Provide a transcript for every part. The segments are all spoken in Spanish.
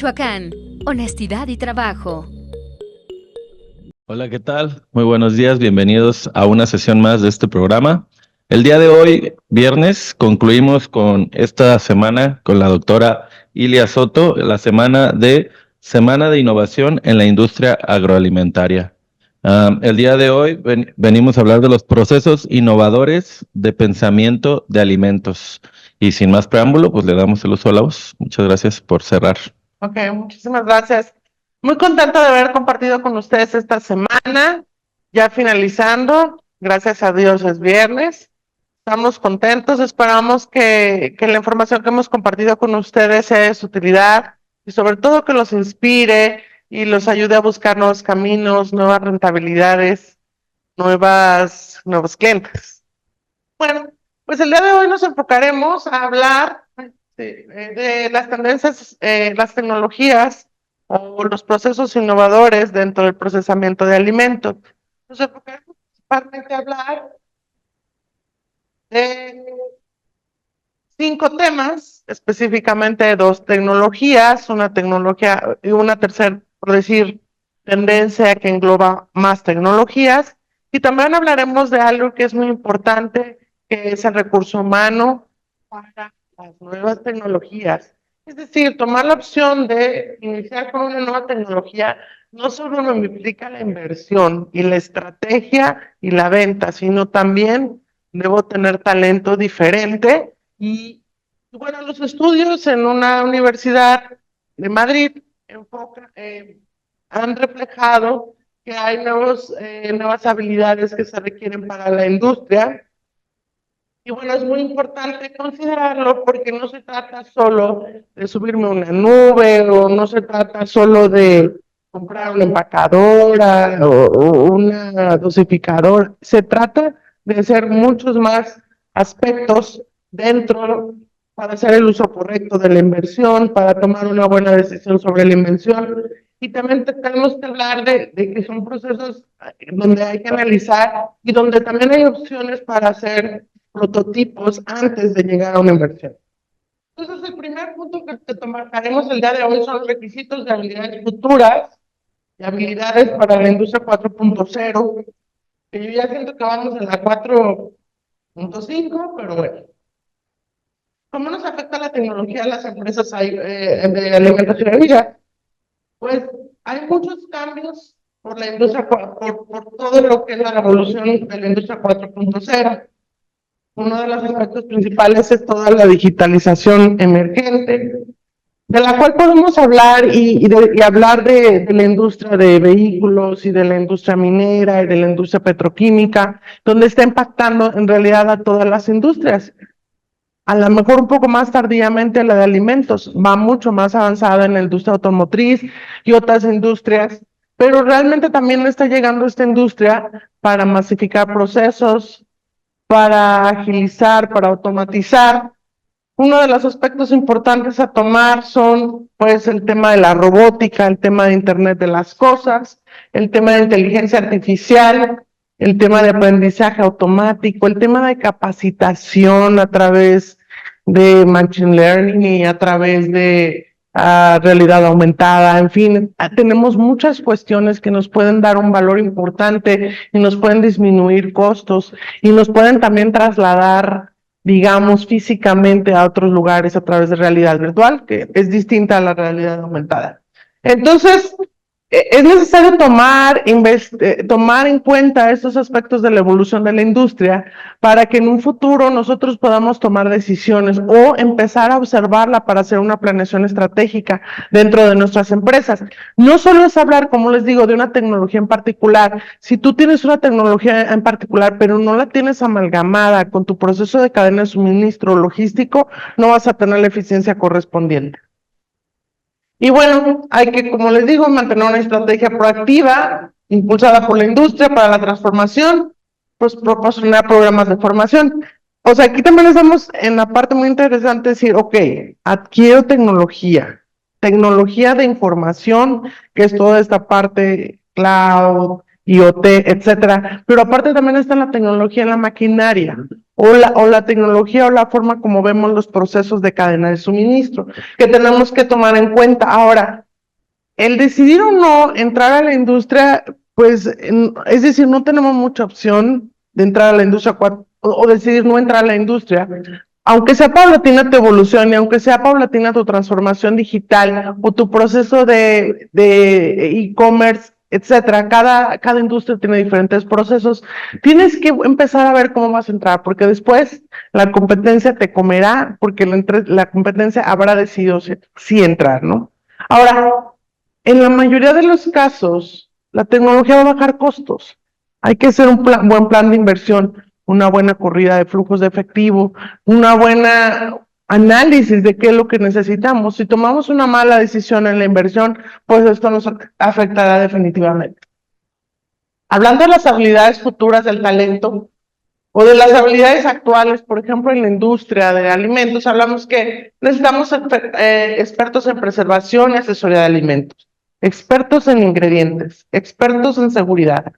Michoacán, honestidad y trabajo. Hola, ¿qué tal? Muy buenos días, bienvenidos a una sesión más de este programa. El día de hoy, viernes, concluimos con esta semana con la doctora Ilia Soto, la Semana de Innovación en la Industria Agroalimentaria. El día de hoy venimos a hablar de los procesos innovadores de pensamiento de alimentos. Y sin más preámbulo, pues le damos el uso a la voz. Muchas gracias por cerrar. Ok, muchísimas gracias. Muy contenta de haber compartido con ustedes esta semana, ya finalizando. Gracias a Dios es viernes. Estamos contentos, esperamos que la información que hemos compartido con ustedes sea de su utilidad y sobre todo que los inspire y los ayude a buscar nuevos caminos, nuevas rentabilidades, nuevos clientes. Bueno, pues el día de hoy nos enfocaremos a hablar de las tendencias, las tecnologías o los procesos innovadores dentro del procesamiento de alimentos. Nos enfocaremos principalmente a hablar de 5 temas, específicamente 2 tecnologías, una tecnología y una tercera, por decir, tendencia que engloba más tecnologías. Y también hablaremos de algo que es muy importante, que es el recurso humano para las nuevas tecnologías. Es decir, tomar la opción de iniciar con una nueva tecnología no solo me implica la inversión y la estrategia y la venta, sino también debo tener talento diferente y bueno, los estudios en una universidad de Madrid han reflejado que hay nuevas habilidades que se requieren para la industria. Y bueno, es muy importante considerarlo porque no se trata solo de subirme a una nube o no se trata solo de comprar una empacadora o una dosificadora. Se trata de hacer muchos más aspectos dentro para hacer el uso correcto de la inversión, para tomar una buena decisión sobre la inversión. Y también tenemos que hablar de que son procesos donde hay que analizar y donde también hay opciones para hacer prototipos antes de llegar a una inversión. Entonces, el primer punto que tomaremos el día de hoy son los requisitos de habilidades futuras y habilidades para la industria 4.0, que yo ya siento que vamos en la 4.5, pero bueno. ¿Cómo nos afecta la tecnología a las empresas de alimentación y vida? Pues hay muchos cambios por la industria, por todo lo que es la revolución de la industria 4.0. Uno de los aspectos principales es toda la digitalización emergente, de la cual podemos hablar y hablar de la industria de vehículos y de la industria minera y de la industria petroquímica, donde está impactando en realidad a todas las industrias. A lo mejor un poco más tardíamente la de alimentos, va mucho más avanzada en la industria automotriz y otras industrias, pero realmente también está llegando esta industria para masificar procesos, para agilizar, para automatizar. Uno de los aspectos importantes a tomar son, pues, el tema de la robótica, el tema de Internet de las cosas, el tema de inteligencia artificial, el tema de aprendizaje automático, el tema de capacitación a través de machine learning y a través de realidad aumentada, en fin, tenemos muchas cuestiones que nos pueden dar un valor importante y nos pueden disminuir costos y nos pueden también trasladar, digamos, físicamente a otros lugares a través de realidad virtual, que es distinta a la realidad aumentada. Entonces, es necesario tomar en cuenta estos aspectos de la evolución de la industria para que en un futuro nosotros podamos tomar decisiones o empezar a observarla para hacer una planeación estratégica dentro de nuestras empresas. No solo es hablar, como les digo, de una tecnología en particular. Si tú tienes una tecnología en particular, pero no la tienes amalgamada con tu proceso de cadena de suministro logístico, no vas a tener la eficiencia correspondiente. Y bueno, hay que, como les digo, mantener una estrategia proactiva, impulsada por la industria para la transformación, pues proporcionar programas de formación. O sea, aquí también estamos en la parte muy interesante de decir, ok, adquiero tecnología de información, que es toda esta parte cloud, IoT, etcétera, pero aparte también está la tecnología en la maquinaria o la tecnología o la forma como vemos los procesos de cadena de suministro, que tenemos que tomar en cuenta. Ahora, el decidir o no entrar a la industria, pues, es decir, no tenemos mucha opción de entrar a la industria o decidir no entrar a la industria. Aunque sea paulatina tu evolución y aunque sea paulatina tu transformación digital o tu proceso de e-commerce, etcétera, cada industria tiene diferentes procesos. Tienes que empezar a ver cómo vas a entrar, porque después la competencia te comerá, porque la competencia habrá decidido si entrar, ¿no? Ahora, en la mayoría de los casos, la tecnología va a bajar costos. Hay que hacer un buen plan de inversión, una buena corrida de flujos de efectivo, una buena análisis de qué es lo que necesitamos. Si tomamos una mala decisión en la inversión, pues esto nos afectará definitivamente. Hablando de las habilidades futuras del talento o de las habilidades actuales, por ejemplo, en la industria de alimentos, hablamos que necesitamos expertos en preservación y asesoría de alimentos, expertos en ingredientes, expertos en seguridad,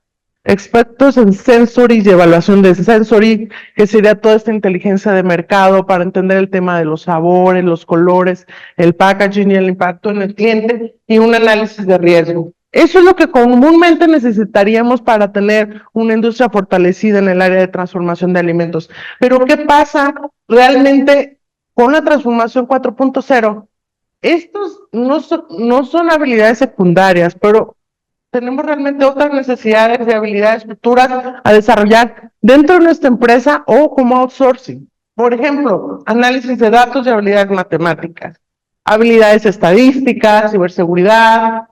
expertos en sensory y evaluación de sensory, que sería toda esta inteligencia de mercado para entender el tema de los sabores, los colores, el packaging y el impacto en el cliente, y un análisis de riesgo. Eso es lo que comúnmente necesitaríamos para tener una industria fortalecida en el área de transformación de alimentos. Pero ¿qué pasa realmente con la transformación 4.0? Estos no son habilidades secundarias, pero tenemos realmente otras necesidades de habilidades futuras a desarrollar dentro de nuestra empresa o como outsourcing. Por ejemplo, análisis de datos y habilidades matemáticas, habilidades estadísticas, ciberseguridad,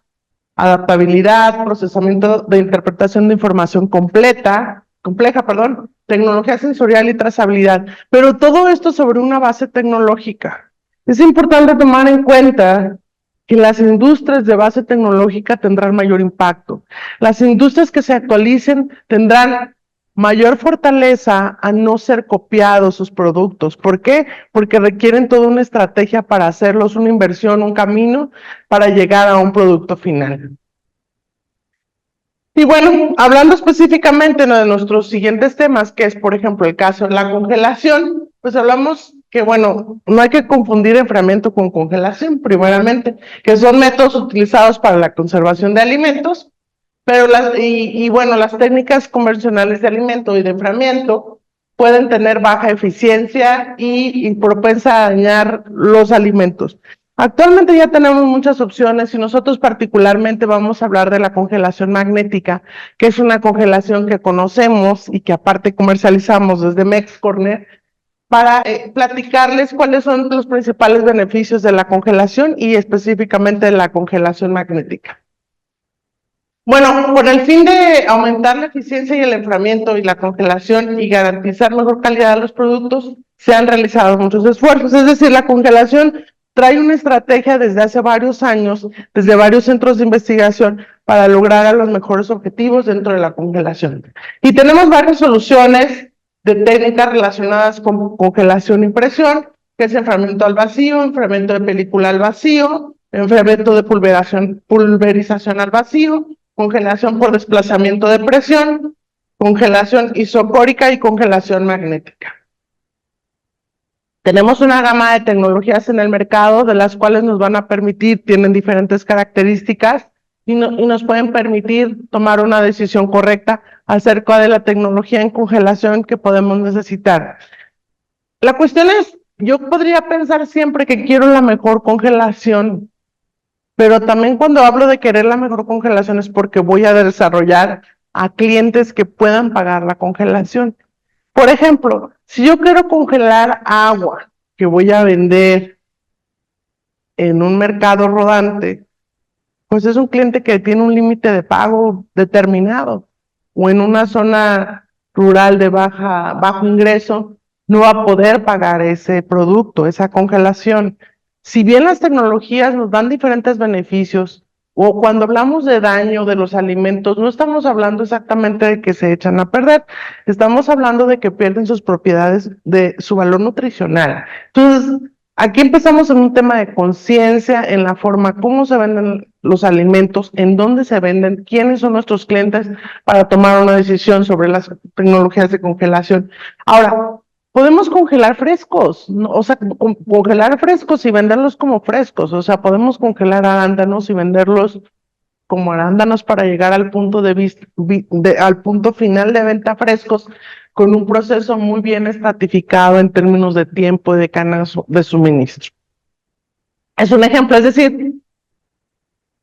adaptabilidad, procesamiento de interpretación de información compleja, tecnología sensorial y trazabilidad, pero todo esto sobre una base tecnológica. Es importante tomar en cuenta que las industrias de base tecnológica tendrán mayor impacto. Las industrias que se actualicen tendrán mayor fortaleza a no ser copiados sus productos. ¿Por qué? Porque requieren toda una estrategia para hacerlos, una inversión, un camino para llegar a un producto final. Y bueno, hablando específicamente de nuestros siguientes temas, que es, por ejemplo, el caso de la congelación, pues hablamos que, bueno, no hay que confundir enfriamiento con congelación, primeramente, que son métodos utilizados para la conservación de alimentos, pero bueno, las técnicas convencionales de alimento y de enfriamiento pueden tener baja eficiencia y propensa a dañar los alimentos. Actualmente ya tenemos muchas opciones y nosotros particularmente vamos a hablar de la congelación magnética, que es una congelación que conocemos y que aparte comercializamos desde MexCorner, para platicarles cuáles son los principales beneficios de la congelación y específicamente de la congelación magnética. Bueno, con el fin de aumentar la eficiencia y el enfriamiento y la congelación y garantizar mejor calidad de los productos, se han realizado muchos esfuerzos. Es decir, la congelación trae una estrategia desde hace varios años, desde varios centros de investigación, para lograr los mejores objetivos dentro de la congelación. Y tenemos varias soluciones de técnicas relacionadas con congelación e impresión, que es enfriamiento al vacío, enfriamiento de película al vacío, enfriamiento de pulverización al vacío, congelación por desplazamiento de presión, congelación isocórica y congelación magnética. Tenemos una gama de tecnologías en el mercado, de las cuales nos van a permitir, tienen diferentes características y nos pueden permitir tomar una decisión correcta acerca de la tecnología en congelación que podemos necesitar. La cuestión es, yo podría pensar siempre que quiero la mejor congelación, pero también cuando hablo de querer la mejor congelación es porque voy a desarrollar a clientes que puedan pagar la congelación. Por ejemplo, si yo quiero congelar agua que voy a vender en un mercado rodante, pues es un cliente que tiene un límite de pago determinado, o en una zona rural de bajo ingreso, no va a poder pagar ese producto, esa congelación. Si bien las tecnologías nos dan diferentes beneficios, o cuando hablamos de daño de los alimentos, no estamos hablando exactamente de que se echan a perder, estamos hablando de que pierden sus propiedades, de su valor nutricional. Entonces, aquí empezamos en un tema de conciencia, en la forma cómo se venden los alimentos, en dónde se venden, quiénes son nuestros clientes para tomar una decisión sobre las tecnologías de congelación. Ahora, Podemos congelar frescos, o sea, congelar frescos y venderlos como frescos, o sea, podemos congelar arándanos y venderlos como arándanos para llegar al punto al punto final de venta frescos con un proceso muy bien estratificado en términos de tiempo y de cadenas de suministro. Es un ejemplo, es decir,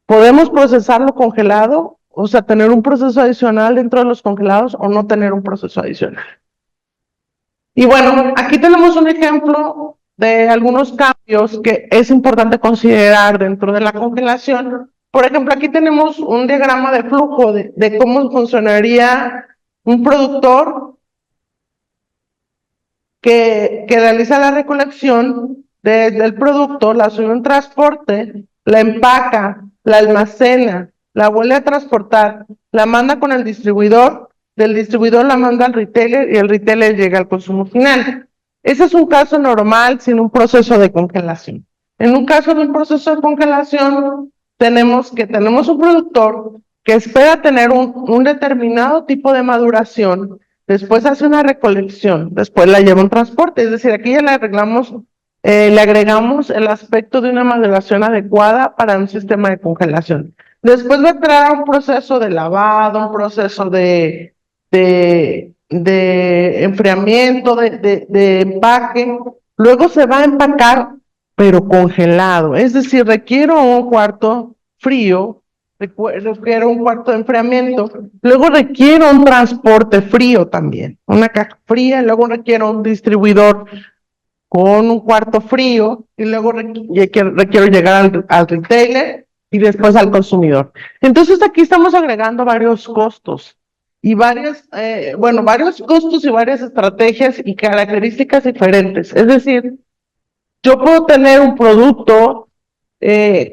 podemos procesarlo congelado, o sea, tener un proceso adicional dentro de los congelados o no tener un proceso adicional. Y bueno, aquí tenemos un ejemplo de algunos cambios que es importante considerar dentro de la congelación. Por ejemplo, aquí tenemos un diagrama de flujo de cómo funcionaría un productor que realiza la recolección del producto, la sube a un transporte, la empaca, la almacena, la vuelve a transportar, la manda con el distribuidor, del distribuidor la manda al retailer y el retailer llega al consumo final. Ese es un caso normal sin un proceso de congelación. En un caso de un proceso de congelación, tenemos un productor que espera tener un determinado tipo de maduración. Después hace una recolección, después la lleva a un transporte, es decir, aquí ya le agregamos el aspecto de una maduración adecuada para un sistema de congelación. Después va a entrar a un proceso de lavado, un proceso de enfriamiento, de empaque, luego se va a empacar, pero congelado, es decir, requiero un cuarto frío, requiero un cuarto de enfriamiento, luego requiero un transporte frío también, una caja fría, luego requiero un distribuidor con un cuarto frío y luego requiero llegar al retailer y después al consumidor. Entonces aquí estamos agregando varios costos y varios costos y varias estrategias y características diferentes. Es decir, yo puedo tener un producto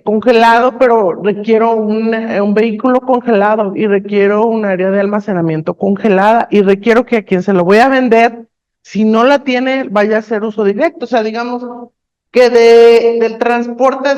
congelado, pero requiero un vehículo congelado y requiero un área de almacenamiento congelada y requiero que a quien se lo voy a vender, si no la tiene, vaya a hacer uso directo. O sea, digamos que del transporte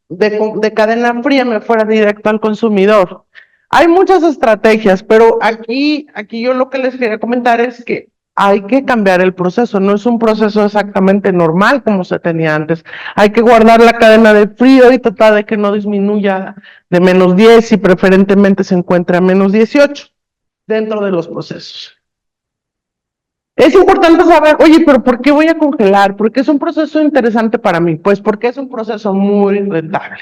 de cadena fría me fuera directo al consumidor. Hay muchas estrategias, pero aquí yo lo que les quería comentar es que hay que cambiar el proceso, no es un proceso exactamente normal como se tenía antes. Hay que guardar la cadena de frío y tratar de que no disminuya de -10 y preferentemente se encuentre a -18 dentro de los procesos. Es importante saber, oye, pero ¿por qué voy a congelar? Porque es un proceso interesante para mí, pues porque es un proceso muy rentable.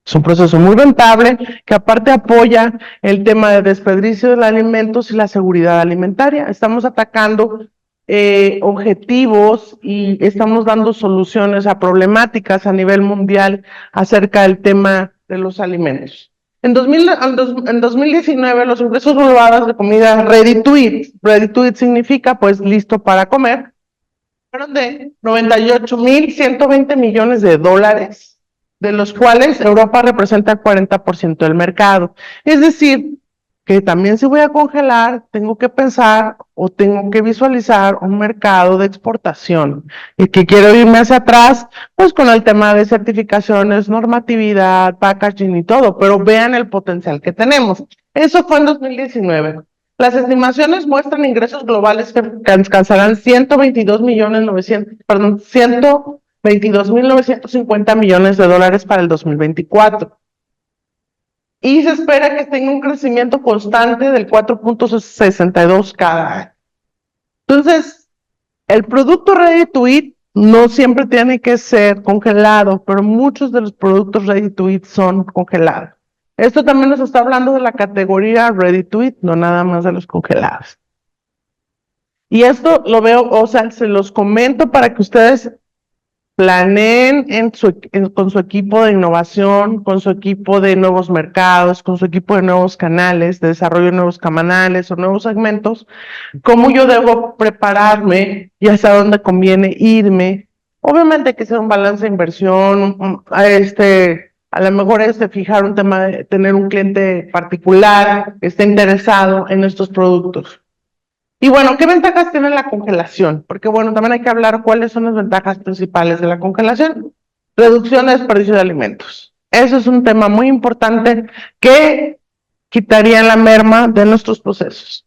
Es un proceso muy rentable que aparte apoya el tema de desperdicio de alimentos y la seguridad alimentaria. Estamos atacando objetivos y estamos dando soluciones a problemáticas a nivel mundial acerca del tema de los alimentos. En 2019, los ingresos globales de comida ready to eat significa pues listo para comer, fueron de 98.120 millones de dólares, de los cuales Europa representa el 40% del mercado. Es decir, que también si voy a congelar, tengo que pensar o tengo que visualizar un mercado de exportación. Y que quiero irme hacia atrás, pues con el tema de certificaciones, normatividad, packaging y todo, pero vean el potencial que tenemos. Eso fue en 2019. Las estimaciones muestran ingresos globales que alcanzarán 122.950 millones de dólares para el 2024. Y se espera que tenga un crecimiento constante del 4.62 cada año. Entonces, el producto ready to eat no siempre tiene que ser congelado, pero muchos de los productos ready to eat son congelados. Esto también nos está hablando de la categoría ready to eat, no nada más de los congelados. Y esto lo veo, o sea, se los comento para que ustedes planeen con su equipo de innovación, con su equipo de nuevos mercados, con su equipo de nuevos canales, de desarrollo de nuevos canales o nuevos segmentos, cómo yo debo prepararme y hacia dónde conviene irme. Obviamente hay que hacer un balance de inversión, a lo mejor fijar un tema de tener un cliente particular que esté interesado en estos productos. Y bueno, ¿qué ventajas tiene la congelación? Porque bueno, también hay que hablar cuáles son las ventajas principales de la congelación. Reducción de desperdicio de alimentos. Eso es un tema muy importante que quitaría la merma de nuestros procesos.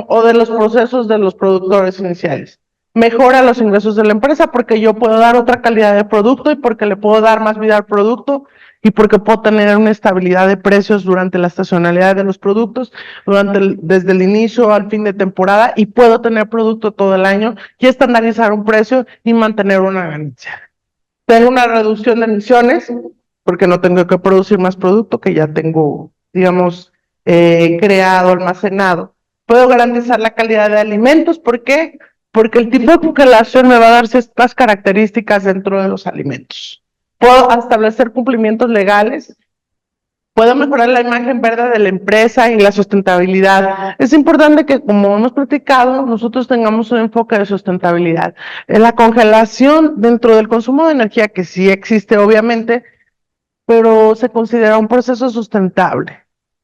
o de los procesos de los productores iniciales. Mejora los ingresos de la empresa porque yo puedo dar otra calidad de producto y porque le puedo dar más vida al producto y porque puedo tener una estabilidad de precios durante la estacionalidad de los productos, desde el inicio al fin de temporada, y puedo tener producto todo el año y estandarizar un precio y mantener una ganancia. Tengo una reducción de emisiones porque no tengo que producir más producto que ya tengo, digamos, creado, almacenado. Puedo garantizar la calidad de alimentos. ¿Por qué? Porque el tipo de congelación me va a dar ciertas características dentro de los alimentos. Puedo establecer cumplimientos legales. Puedo mejorar la imagen verde de la empresa y la sustentabilidad. Es importante que, como hemos platicado, nosotros tengamos un enfoque de sustentabilidad. La congelación dentro del consumo de energía, que sí existe obviamente, pero se considera un proceso sustentable.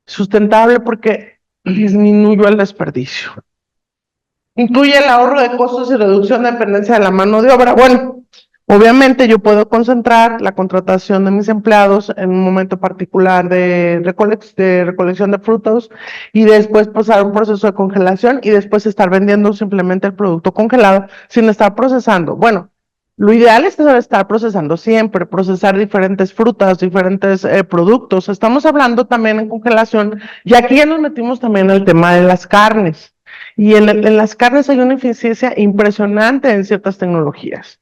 Sustentable porque disminuye el desperdicio. Incluye el ahorro de costos y reducción de dependencia de la mano de obra. Bueno, obviamente yo puedo concentrar la contratación de mis empleados en un momento particular de recolección de frutos y después pasar un proceso de congelación y después estar vendiendo simplemente el producto congelado sin estar procesando. Bueno, lo ideal es estar procesando siempre, procesar diferentes frutas, diferentes productos. Estamos hablando también en congelación y aquí ya nos metimos también en el tema de las carnes. Y en las carnes hay una eficiencia impresionante en ciertas tecnologías.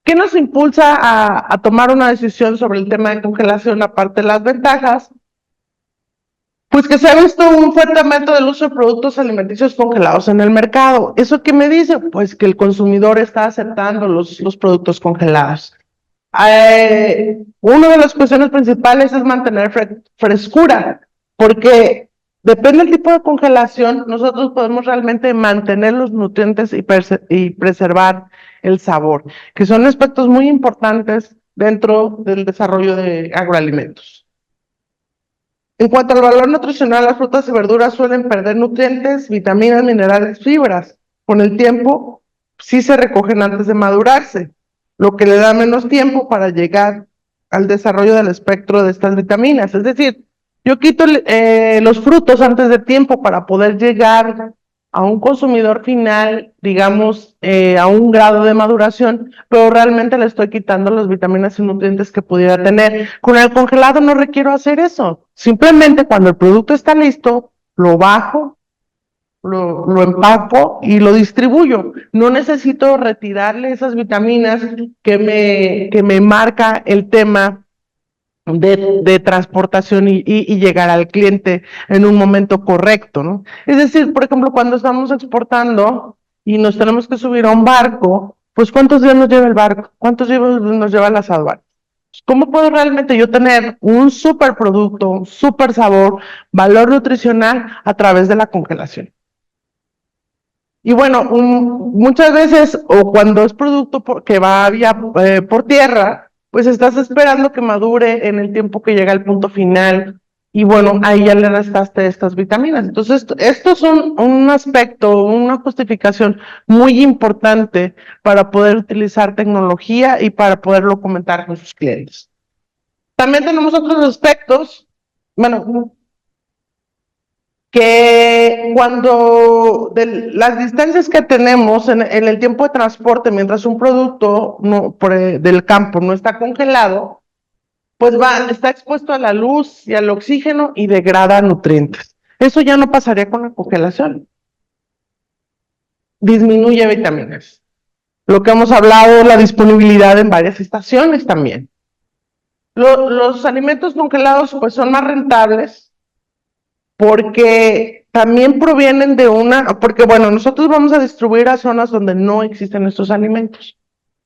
¿Qué nos impulsa a tomar una decisión sobre el tema de congelación aparte de las ventajas? Pues que se ha visto un fuerte aumento del uso de productos alimenticios congelados en el mercado. ¿Eso qué me dice? Pues que el consumidor está aceptando los productos congelados. Una de las cuestiones principales es mantener frescura, porque depende del tipo de congelación, nosotros podemos realmente mantener los nutrientes y preservar el sabor, que son aspectos muy importantes dentro del desarrollo de agroalimentos. En cuanto al valor nutricional, las frutas y verduras suelen perder nutrientes, vitaminas, minerales, fibras. Con el tiempo, sí se recogen antes de madurarse, lo que le da menos tiempo para llegar al desarrollo del espectro de estas vitaminas. Es decir, yo quito los frutos antes de tiempo para poder llegar a un consumidor final, digamos, a un grado de maduración, pero realmente le estoy quitando las vitaminas y nutrientes que pudiera tener. Con el congelado no requiero hacer eso. Simplemente cuando el producto está listo, lo bajo, lo empaco y lo distribuyo. No necesito retirarle esas vitaminas que me marca el tema de transportación y llegar al cliente en un momento correcto, ¿no? Es decir, por ejemplo, cuando estamos exportando y nos tenemos que subir a un barco, pues ¿cuántos días nos lleva el barco? ¿Cuántos días nos llevan las aduanas? ¿Cómo puedo realmente yo tener un super producto, un super sabor, valor nutricional a través de la congelación? Y bueno, muchas veces, o cuando es producto que va por tierra, pues estás esperando que madure en el tiempo que llega al punto final. Y bueno, ahí ya le restaste estas vitaminas. Entonces, estos son un aspecto, una justificación muy importante para poder utilizar tecnología y para poderlo comentar con sus clientes. También tenemos otros aspectos, bueno, que cuando las distancias que tenemos en el tiempo de transporte, mientras un producto del campo no está congelado, pues está expuesto a la luz y al oxígeno y degrada nutrientes. Eso ya no pasaría con la congelación. Disminuye vitaminas. Lo que hemos hablado, la disponibilidad en varias estaciones también. Los alimentos congelados pues son más rentables porque también provienen porque bueno, nosotros vamos a distribuir a zonas donde no existen estos alimentos,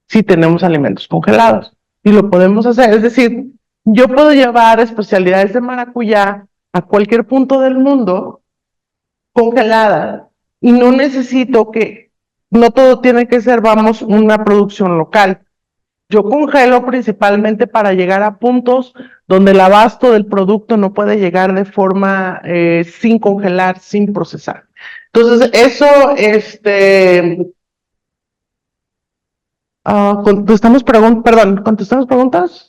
si tenemos alimentos congelados, y lo podemos hacer, es decir, yo puedo llevar especialidades de maracuyá a cualquier punto del mundo congelada, y no necesito no todo tiene que ser, vamos, una producción local. Yo congelo principalmente para llegar a puntos donde el abasto del producto no puede llegar de forma sin congelar, sin procesar. Entonces, eso, contestamos preguntas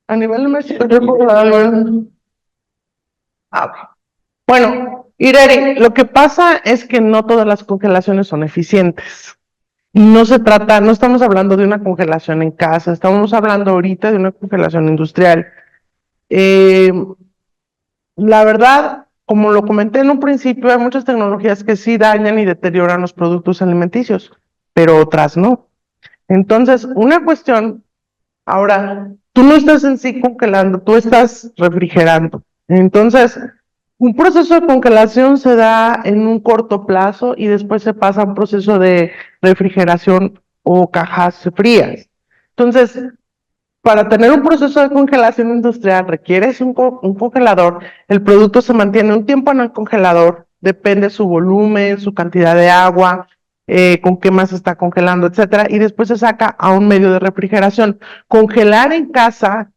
a nivel de México. Ok. Bueno, Ireri, lo que pasa es que no todas las congelaciones son eficientes. No se trata, no estamos hablando de una congelación en casa, estamos hablando ahorita de una congelación industrial. Eh, la verdad, como lo comenté en un principio, hay muchas tecnologías que sí dañan y deterioran los productos alimenticios, pero otras no. Entonces, una cuestión, ahora, tú no estás en sí congelando, tú estás refrigerando. Entonces, un proceso de congelación se da en un corto plazo y después se pasa a un proceso de refrigeración o cajas frías. Entonces, para tener un proceso de congelación industrial requieres un congelador, el producto se mantiene un tiempo en el congelador, depende su volumen, su cantidad de agua, con qué más se está congelando, etcétera, y después se saca a un medio de refrigeración. Congelar en casa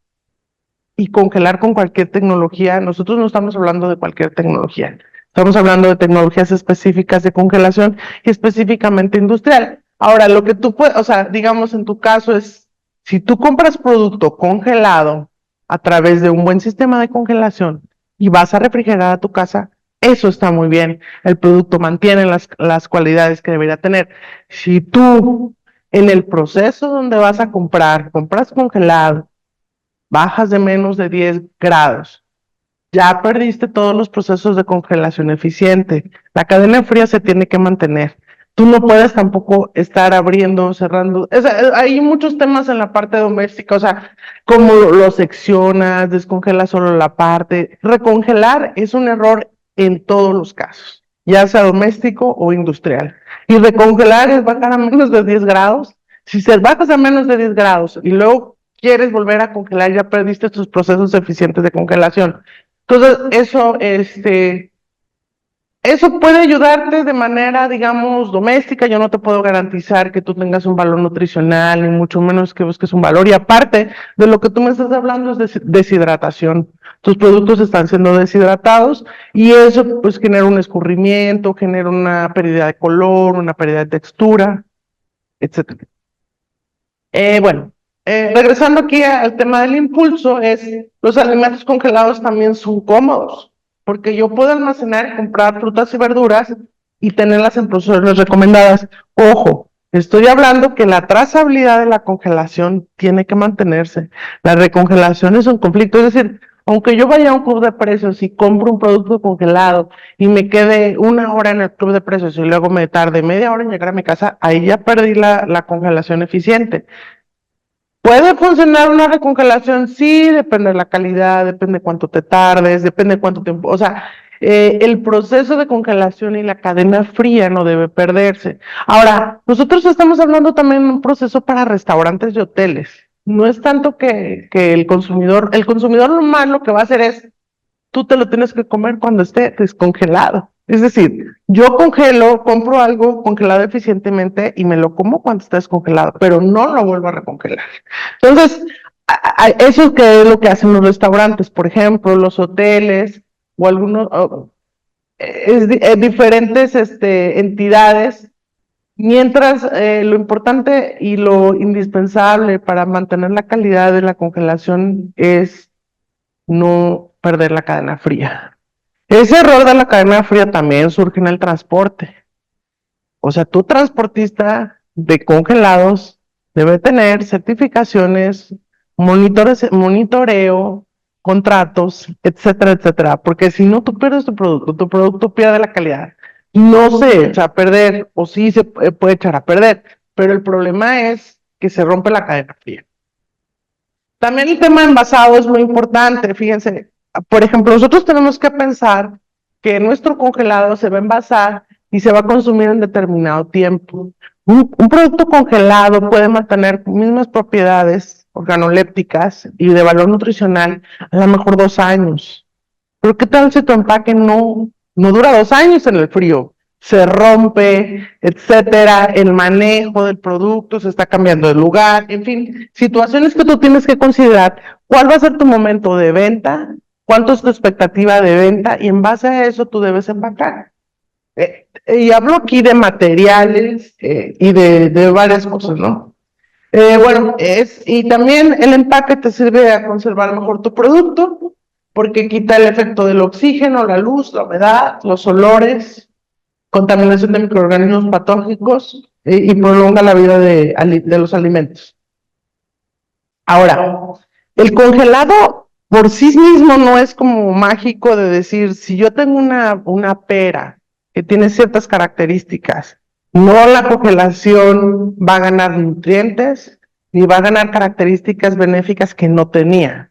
y congelar con cualquier tecnología, nosotros no estamos hablando de cualquier tecnología, estamos hablando de tecnologías específicas de congelación y específicamente industrial. Ahora, lo que tú puedes, o sea, digamos en tu caso es, si tú compras producto congelado a través de un buen sistema de congelación y vas a refrigerar a tu casa, eso está muy bien, el producto mantiene las cualidades que debería tener. Si tú en el proceso donde vas a comprar, compras congelado, bajas de menos de 10 grados, ya perdiste todos los procesos de congelación eficiente. La cadena fría se tiene que mantener. Tú no puedes tampoco estar abriendo, cerrando. Hay muchos temas en la parte doméstica, o sea, cómo lo seccionas, descongelas solo la parte. Recongelar es un error en todos los casos, ya sea doméstico o industrial. Y recongelar es bajar a menos de 10 grados. Si se bajas a menos de 10 grados y luego quieres volver a congelar, ya perdiste tus procesos eficientes de congelación. Entonces, eso puede ayudarte de manera, digamos, doméstica. Yo no te puedo garantizar que tú tengas un valor nutricional, ni mucho menos que busques un valor. Y aparte de lo que tú me estás hablando es de deshidratación. Tus productos están siendo deshidratados y eso pues genera un escurrimiento, genera una pérdida de color, una pérdida de textura, etcétera. Bueno, regresando aquí al tema del impulso, los alimentos congelados también son cómodos, porque yo puedo almacenar y comprar frutas y verduras y tenerlas en porciones recomendadas. Ojo, estoy hablando que la trazabilidad de la congelación tiene que mantenerse. La recongelación es un conflicto, es decir, aunque yo vaya a un club de precios y compro un producto congelado y me quede 1 hora en el club de precios y luego me tarde media hora en llegar a mi casa, ahí ya perdí la congelación eficiente. ¿Puede funcionar una recongelación? Sí, depende de la calidad, depende de cuánto te tardes, depende de cuánto tiempo. O sea, el proceso de congelación y la cadena fría no debe perderse. Ahora, nosotros estamos hablando también de un proceso para restaurantes y hoteles. No es tanto que el consumidor lo malo que va a hacer es tú te lo tienes que comer cuando esté descongelado. Es decir, yo congelo, compro algo congelado eficientemente y me lo como cuando está descongelado, pero no lo vuelvo a recongelar. Entonces, eso es que es lo que hacen los restaurantes, por ejemplo, los hoteles o algunos diferentes entidades. Mientras lo importante y lo indispensable para mantener la calidad de la congelación es no perder la cadena fría. Ese error de la cadena fría también surge en el transporte. O sea, tu transportista de congelados debe tener certificaciones, monitoreo, contratos, etcétera, etcétera. Porque si no, tú pierdes tu producto pierde la calidad. No se echa a perder, o sí se puede echar a perder, pero el problema es que se rompe la cadena fría. También el tema envasado es muy importante, fíjense, por ejemplo, nosotros tenemos que pensar que nuestro congelado se va a envasar y se va a consumir en determinado tiempo. Un producto congelado puede mantener mismas propiedades organolépticas y de valor nutricional a lo mejor 2 años. Pero ¿qué tal si tu empaque no dura 2 años en el frío? Se rompe, etcétera, el manejo del producto se está cambiando de lugar, en fin, situaciones que tú tienes que considerar. ¿Cuál va a ser tu momento de venta? ¿Cuánto es tu expectativa de venta? Y en base a eso tú debes empacar. Y hablo aquí de materiales y de varias cosas, ¿no? Bueno, y también el empaque te sirve a conservar mejor tu producto. porque quita el efecto del oxígeno, la luz, la humedad, los olores, contaminación de microorganismos patógenos y prolonga la vida de los alimentos. Ahora, el congelado por sí mismo no es como mágico de decir, si yo tengo una pera que tiene ciertas características, no la congelación va a ganar nutrientes ni va a ganar características benéficas que no tenía.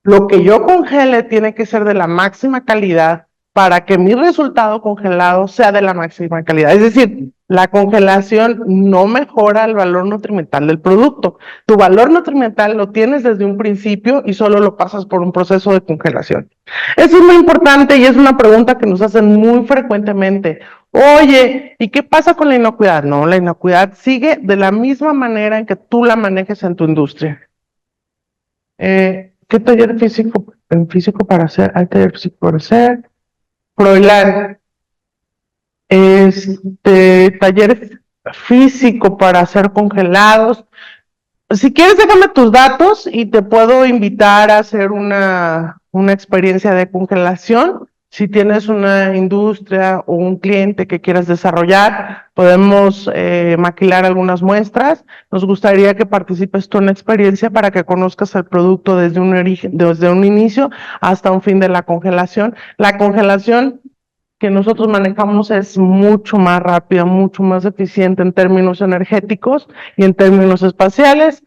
Lo que yo congele tiene que ser de la máxima calidad para que mi resultado congelado sea de la máxima calidad. Es decir, la congelación no mejora el valor nutrimental del producto. Tu valor nutrimental lo tienes desde un principio y solo lo pasas por un proceso de congelación. Eso es muy importante y es una pregunta que nos hacen muy frecuentemente. Oye, ¿y qué pasa con la inocuidad? No, la inocuidad sigue de la misma manera en que tú la manejes en tu industria. ¿Qué taller físico para hacer? Hay taller físico para hacer. Froilán. Taller físico para hacer congelados. Si quieres, déjame tus datos y te puedo invitar a hacer una experiencia de congelación. Si tienes una industria o un cliente que quieras desarrollar, podemos maquilar algunas muestras. Nos gustaría que participes tú en la experiencia para que conozcas el producto desde un inicio hasta un fin de la congelación. La congelación que nosotros manejamos es mucho más rápida, mucho más eficiente en términos energéticos y en términos espaciales.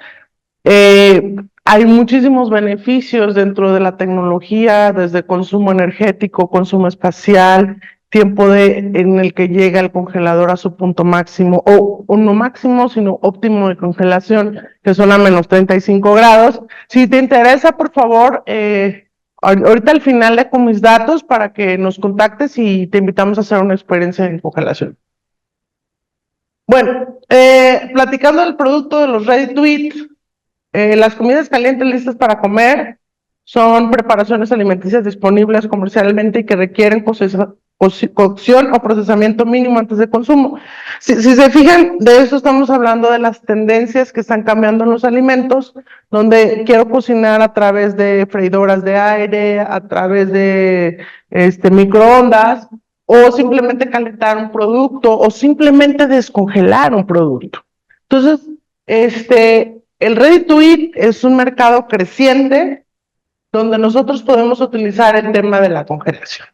Hay muchísimos beneficios dentro de la tecnología, desde consumo energético, consumo espacial, tiempo en el que llega el congelador a su punto máximo, o no máximo, sino óptimo de congelación, que son a menos 35 grados. Si te interesa, por favor, ahorita al final dejo mis datos para que nos contactes y te invitamos a hacer una experiencia en congelación. Bueno, platicando del producto de los Ready to Eat, las comidas calientes listas para comer son preparaciones alimenticias disponibles comercialmente y que requieren cocción o procesamiento mínimo antes de consumo. Si se fijan, de eso estamos hablando de las tendencias que están cambiando en los alimentos, donde quiero cocinar a través de freidoras de aire, a través de microondas, o simplemente calentar un producto, o simplemente descongelar un producto. Entonces, el Ready to Eat es un mercado creciente donde nosotros podemos utilizar el tema de la congelación.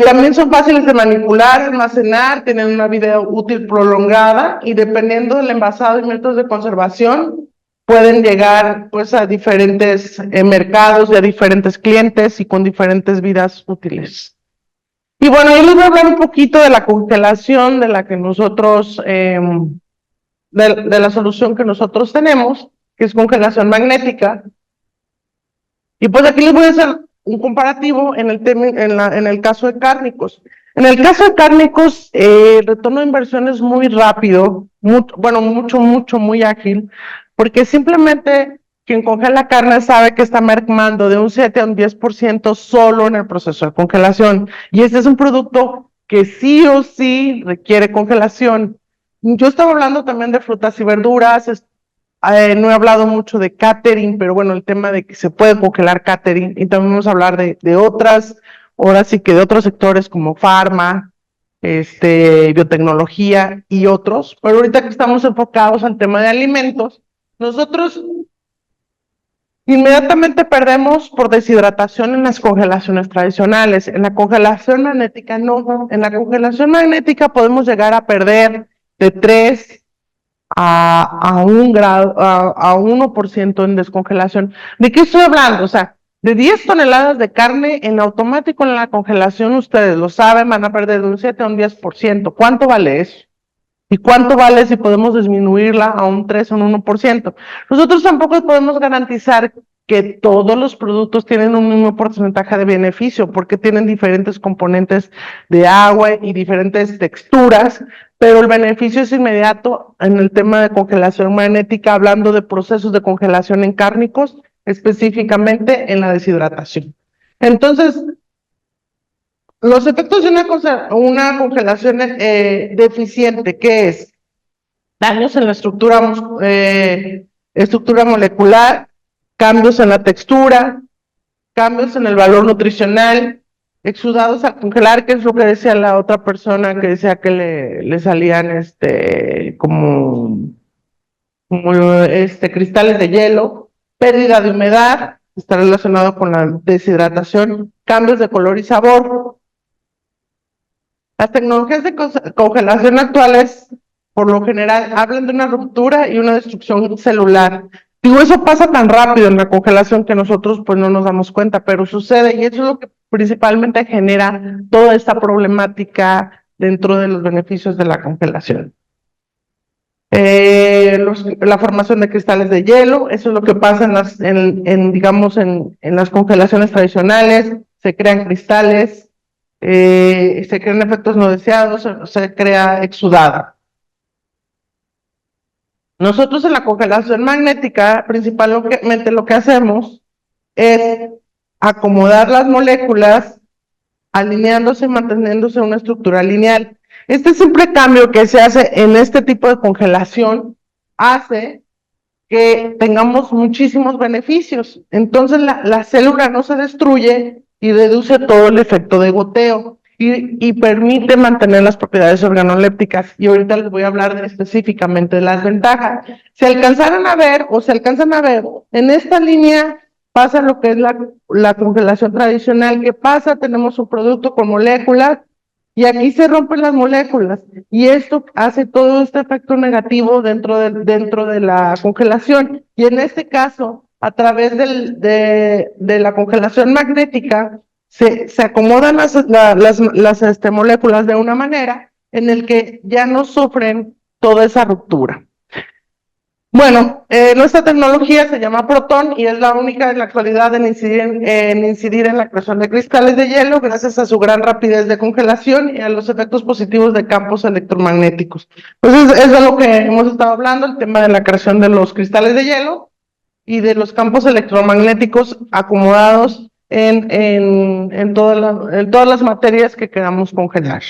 También son fáciles de manipular, almacenar, tienen una vida útil prolongada y dependiendo del envasado y métodos de conservación pueden llegar pues a diferentes mercados y a diferentes clientes y con diferentes vidas útiles. Y bueno, yo les voy a hablar un poquito de la congelación de la que nosotros de la solución que nosotros tenemos, que es congelación magnética. Y pues aquí les voy a hacer un comparativo en el caso de cárnicos. En el caso de cárnicos, el retorno de inversión es muy rápido, muy ágil, porque simplemente quien congela carne sabe que está mermando de un 7 a un 10% solo en el proceso de congelación. Y este es un producto que sí o sí requiere congelación. Yo estaba hablando también de frutas y verduras, no he hablado mucho de catering, pero bueno, el tema de que se puede congelar catering, y también vamos a hablar de otras, ahora sí que de otros sectores como farma, biotecnología y otros, pero ahorita que estamos enfocados al tema de alimentos, nosotros inmediatamente perdemos por deshidratación en las congelaciones tradicionales. En la congelación magnética no. En la congelación magnética podemos llegar a perder de 3 a 1% en descongelación. ¿De qué estoy hablando? O sea, de 10 toneladas de carne en automático en la congelación, ustedes lo saben, van a perder de un 7 a un 10%. ¿Cuánto vale eso? ¿Y cuánto vale si podemos disminuirla a un 3 o un 1%? Nosotros tampoco podemos garantizar que todos los productos tienen un mismo porcentaje de beneficio, porque tienen diferentes componentes de agua y diferentes texturas, pero el beneficio es inmediato en el tema de congelación magnética, hablando de procesos de congelación en cárnicos, específicamente en la deshidratación. Entonces, los efectos de una congelación deficiente, ¿qué es? Daños en la estructura molecular, cambios en la textura, cambios en el valor nutricional, exudados al congelar, que es lo que decía la otra persona, que decía que le salían cristales de hielo, pérdida de humedad, está relacionado con la deshidratación, cambios de color y sabor. Las tecnologías de congelación actuales, por lo general, hablan de una ruptura y una destrucción celular. Digo, eso pasa tan rápido en la congelación que nosotros pues no nos damos cuenta, pero sucede y eso es lo que principalmente genera toda esta problemática dentro de los beneficios de la congelación. La formación de cristales de hielo, eso es lo que pasa en las congelaciones tradicionales, se crean cristales, se crean efectos no deseados, se crea exudado. Nosotros en la congelación magnética, principalmente lo que hacemos es acomodar las moléculas alineándose y manteniéndose en una estructura lineal. Este simple cambio que se hace en este tipo de congelación hace que tengamos muchísimos beneficios. Entonces la célula no se destruye y reduce todo el efecto de goteo y permite mantener las propiedades organolépticas. Y ahorita les voy a hablar específicamente de las ventajas. Se alcanzan a ver, en esta línea pasa lo que es la congelación tradicional. ¿Qué pasa? Tenemos un producto con moléculas y aquí se rompen las moléculas y esto hace todo este efecto negativo dentro de la congelación. Y en este caso, a través de la congelación magnética, se acomodan las moléculas de una manera en el que ya no sufren toda esa ruptura. Bueno, nuestra tecnología se llama Proton y es la única en la actualidad en incidir en la creación de cristales de hielo gracias a su gran rapidez de congelación y a los efectos positivos de campos electromagnéticos. Entonces, eso es lo que hemos estado hablando, el tema de la creación de los cristales de hielo y de los campos electromagnéticos acomodados en todas las materias que queramos congelar.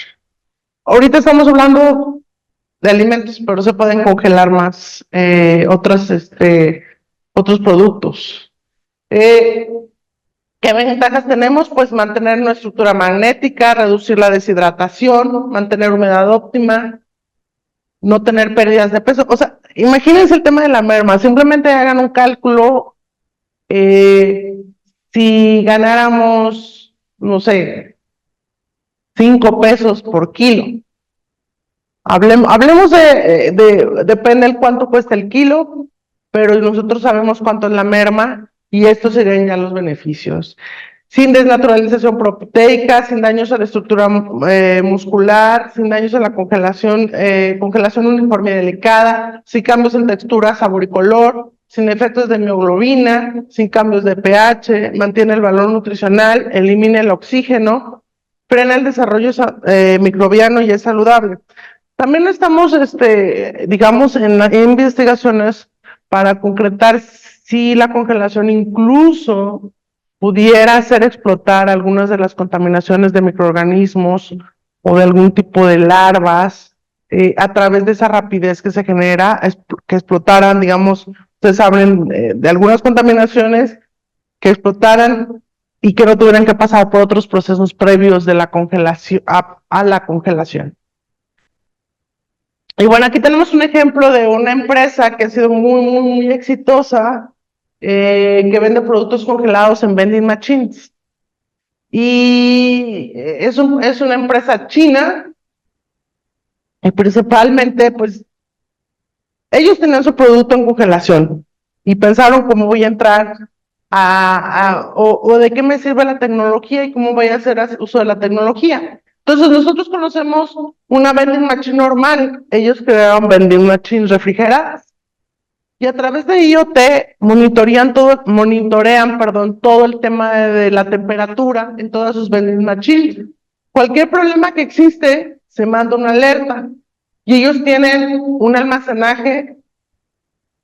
Ahorita estamos hablando de alimentos, pero se pueden congelar más otros productos. ¿Qué ventajas tenemos? Pues mantener una estructura magnética, reducir la deshidratación, mantener humedad óptima, no tener pérdidas de peso. O sea, imagínense el tema de la merma, simplemente hagan un cálculo, si ganáramos, no sé, 5 pesos por kilo. Hablemos depende de cuánto cuesta el kilo, pero nosotros sabemos cuánto es la merma y estos serían ya los beneficios. Sin desnaturalización proteica, sin daños a la estructura muscular, sin daños a la congelación uniforme y delicada, sin cambios en textura, sabor y color, sin efectos de mioglobina, sin cambios de pH, mantiene el valor nutricional, elimina el oxígeno, frena el desarrollo microbiano y es saludable. También estamos, digamos, en investigaciones para concretar si la congelación incluso pudiera hacer explotar algunas de las contaminaciones de microorganismos o de algún tipo de larvas a través de esa rapidez que se genera, que explotaran, digamos, ustedes saben de algunas contaminaciones que explotaran y que no tuvieran que pasar por otros procesos previos de la congelación a la congelación. Y bueno, aquí tenemos un ejemplo de una empresa que ha sido muy exitosa, que vende productos congelados en vending machines. Y es una empresa china, y principalmente, pues, ellos tenían su producto en congelación y pensaron cómo voy a entrar o de qué me sirve la tecnología y cómo voy a hacer uso de la tecnología. Entonces nosotros conocemos una vending machine normal, ellos crearon vending machines refrigeradas y a través de IoT monitorean todo el tema de la temperatura en todas sus vending machines. Cualquier problema que existe se manda una alerta y ellos tienen un almacenaje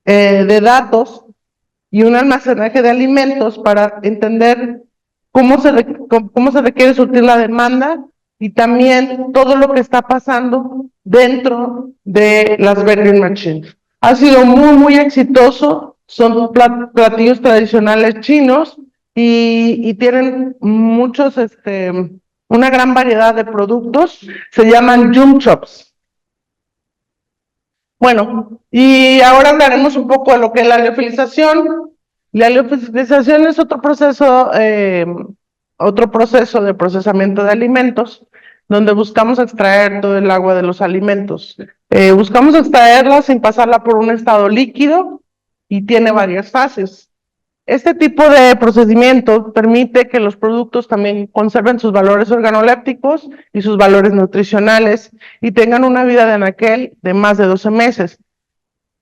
de datos y un almacenaje de alimentos para entender cómo se requiere surtir la demanda y también todo lo que está pasando dentro de las vending machines. Ha sido muy exitoso, son platillos tradicionales chinos y tienen muchos, una gran variedad de productos, se llaman Yum Shops. Bueno, y ahora hablaremos un poco de lo que es la liofilización. La liofilización es otro proceso de procesamiento de alimentos, donde buscamos extraer todo el agua de los alimentos. Buscamos extraerla sin pasarla por un estado líquido y tiene varias fases. Este tipo de procedimiento permite que los productos también conserven sus valores organolépticos y sus valores nutricionales y tengan una vida de anaquel de más de 12 meses.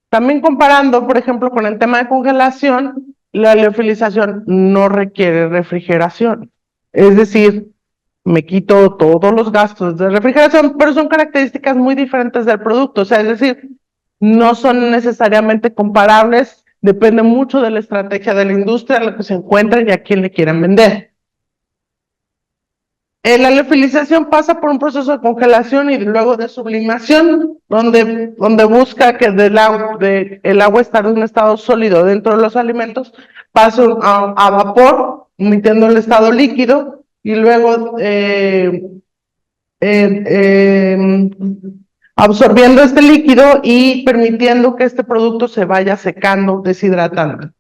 También comparando, por ejemplo, con el tema de congelación, la liofilización no requiere refrigeración. Es decir, me quito todos los gastos de refrigeración, pero son características muy diferentes del producto. O sea, es decir, no son necesariamente comparables, depende mucho de la estrategia de la industria, a lo que se encuentren y a quién le quieran vender. La liofilización pasa por un proceso de congelación y luego de sublimación, donde busca que el agua estar en un estado sólido dentro de los alimentos, pase a vapor, emitiendo el estado líquido, y luego absorbiendo este líquido y permitiendo que este producto se vaya secando, deshidratando.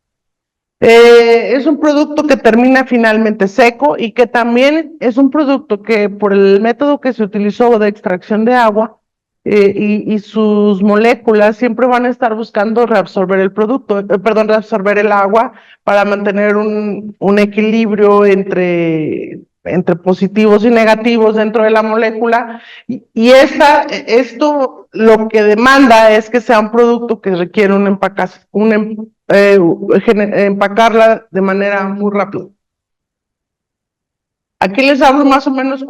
Es un producto que termina finalmente seco y que también es un producto que por el método que se utilizó de extracción de agua y sus moléculas siempre van a estar buscando reabsorber el producto, reabsorber el agua para mantener un equilibrio entre positivos y negativos dentro de la molécula. Y esto lo que demanda es que sea un producto que requiere empacarla de manera muy rápida. Aquí les hablo más o menos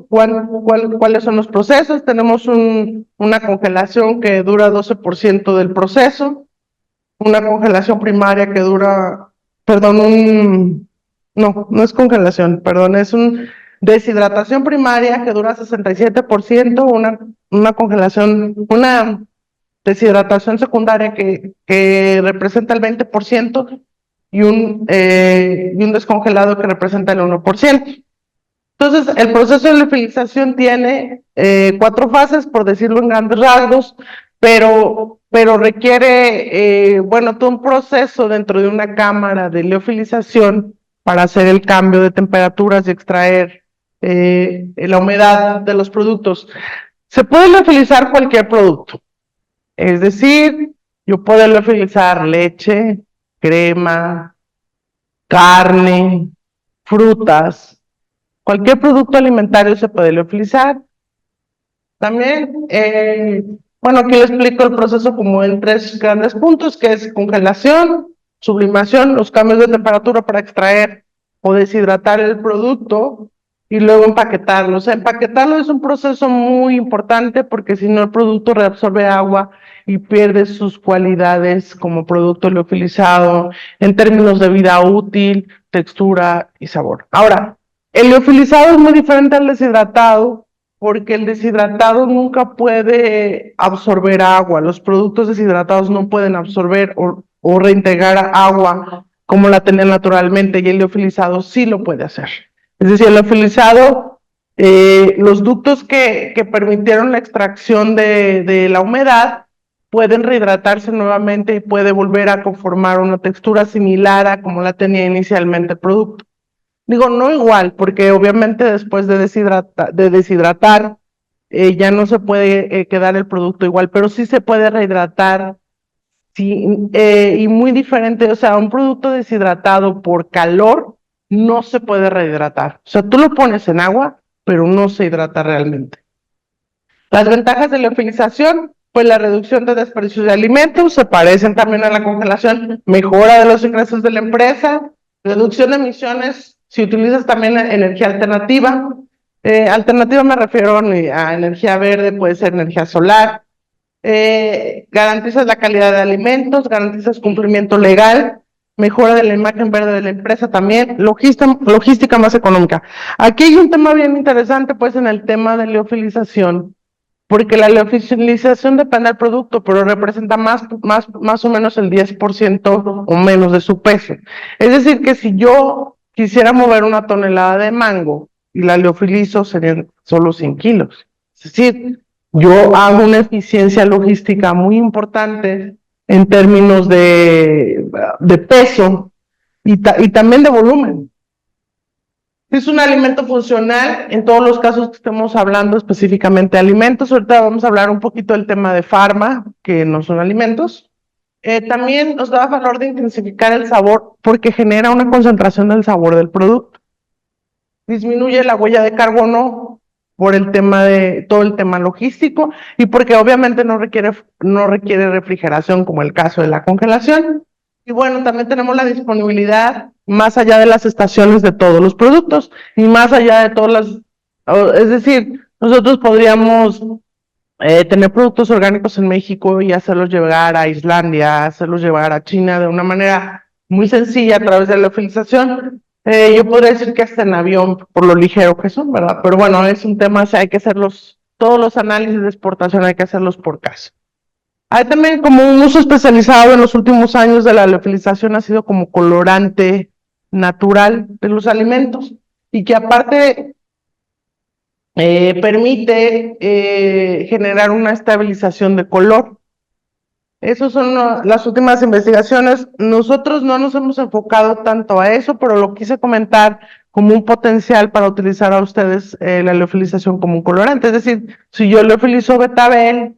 cuáles son los procesos. Tenemos una congelación que dura 12% del proceso, una congelación primaria que dura, perdón, no es congelación, perdón, es una deshidratación primaria que dura 67%, una deshidratación secundaria que representa el 20% y un descongelado que representa el 1%. Entonces, el proceso de liofilización tiene 4 fases, por decirlo en grandes rasgos, pero requiere, todo un proceso dentro de una cámara de liofilización para hacer el cambio de temperaturas y extraer la humedad de los productos. Se puede liofilizar cualquier producto, es decir, yo puedo liofilizar leche, crema, carne, frutas, cualquier producto alimentario se puede liofilizar. También, aquí le explico el proceso como en 3 grandes puntos, que es congelación, sublimación, los cambios de temperatura para extraer o deshidratar el producto, y luego empaquetarlo. O sea, empaquetarlo es un proceso muy importante porque si no el producto reabsorbe agua y pierde sus cualidades como producto liofilizado en términos de vida útil, textura y sabor. Ahora, el liofilizado es muy diferente al deshidratado porque el deshidratado nunca puede absorber agua. Los productos deshidratados no pueden absorber o reintegrar agua como la tenían naturalmente, y el liofilizado sí lo puede hacer. Es decir, el liofilizado, los ductos que permitieron la extracción de la humedad pueden rehidratarse nuevamente y puede volver a conformar una textura similar a como la tenía inicialmente el producto. Digo, no igual, porque obviamente después de deshidratar ya no se puede quedar el producto igual, pero sí se puede rehidratar, sí, y muy diferente. O sea, un producto deshidratado por calor no se puede rehidratar. O sea, tú lo pones en agua, pero no se hidrata realmente. Las ventajas de la liofilización, pues la reducción de desperdicios de alimentos, se parecen también a la congelación, mejora de los ingresos de la empresa, reducción de emisiones, si utilizas también energía alternativa. Alternativa me refiero a energía verde, puede ser energía solar. Garantizas la calidad de alimentos, garantizas cumplimiento legal, mejora de la imagen verde de la empresa también, logística más económica. Aquí hay un tema bien interesante, pues, en el tema de liofilización, porque la liofilización depende del producto, pero representa más o menos el 10% o menos de su peso. Es decir, que si yo quisiera mover 1 tonelada de mango y la liofilizo, serían solo 100 kilos. Es decir, yo hago una eficiencia logística muy importante en términos de peso y también de volumen. Es un alimento funcional en todos los casos que estemos hablando específicamente de alimentos. Ahorita vamos a hablar un poquito del tema de farma, que no son alimentos. También nos da valor de intensificar el sabor porque genera una concentración del sabor del producto. Disminuye la huella de carbono por el tema todo el tema logístico y porque obviamente no requiere refrigeración como el caso de la congelación. Y bueno, también tenemos la disponibilidad más allá de las estaciones de todos los productos y más allá de todas es decir, nosotros podríamos tener productos orgánicos en México y hacerlos llegar a Islandia, hacerlos llegar a China de una manera muy sencilla a través de la liofilización. Yo podría decir que hasta en avión, por lo ligero que son, ¿verdad? Pero bueno, es un tema, o sea, hay que hacerlos, todos los análisis de exportación hay que hacerlos por caso. Hay también como un uso especializado en los últimos años de la liofilización ha sido como colorante natural de los alimentos y que aparte permite generar una estabilización de color. Esas son las últimas investigaciones. Nosotros no nos hemos enfocado tanto a eso, pero lo quise comentar como un potencial para utilizar a ustedes la liofilización como un colorante. Es decir, si yo liofilizo betabel,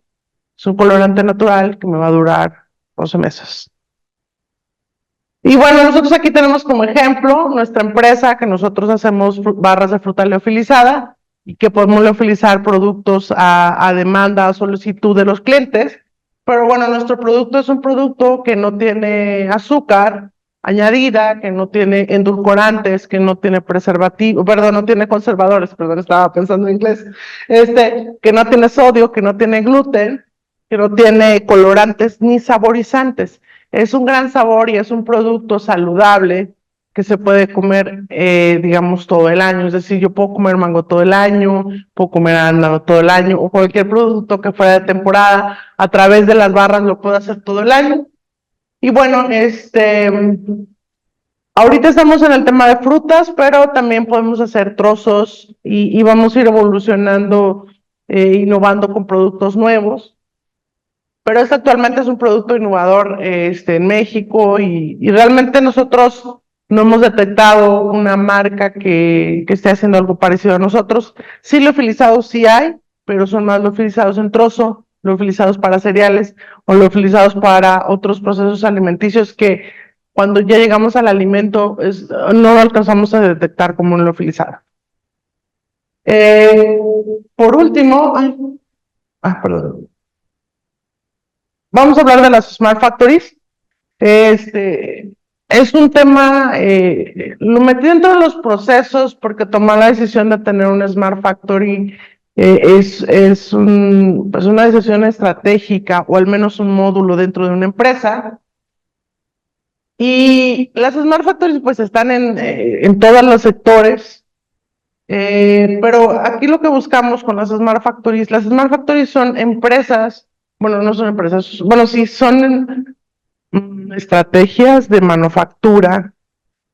es un colorante natural que me va a durar 12 meses. Y bueno, nosotros aquí tenemos como ejemplo nuestra empresa, que nosotros hacemos barras de fruta liofilizada y que podemos liofilizar productos a demanda, a solicitud de los clientes. Pero bueno, nuestro producto es un producto que no tiene azúcar añadida, que no tiene endulcorantes, que no tiene preservativo, perdón, no tiene conservadores, perdón, estaba pensando en inglés, que no tiene sodio, que no tiene gluten, que no tiene colorantes ni saborizantes. Es un gran sabor y es un producto saludable que se puede comer, digamos, todo el año. Es decir, yo puedo comer mango todo el año, puedo comer arándano todo el año, o cualquier producto que fuera de temporada, a través de las barras lo puedo hacer todo el año. Y bueno, ahorita estamos en el tema de frutas, pero también podemos hacer trozos y vamos a ir evolucionando, innovando con productos nuevos. Pero actualmente es un producto innovador en México y realmente nosotros no hemos detectado una marca que esté haciendo algo parecido a nosotros. Sí, liofilizados sí hay, pero son más liofilizados en trozo, liofilizados para cereales o liofilizados para otros procesos alimenticios que cuando ya llegamos al alimento no lo alcanzamos a detectar como un liofilizado. Por último, perdón. Vamos a hablar de las Smart Factories. Es un tema, lo metí dentro de los procesos porque tomar la decisión de tener una Smart Factory es una decisión estratégica o al menos un módulo dentro de una empresa. Y las Smart Factories pues están en todos los sectores, pero aquí lo que buscamos con las Smart Factories son empresas, bueno, no son empresas, bueno, sí, son estrategias de manufactura,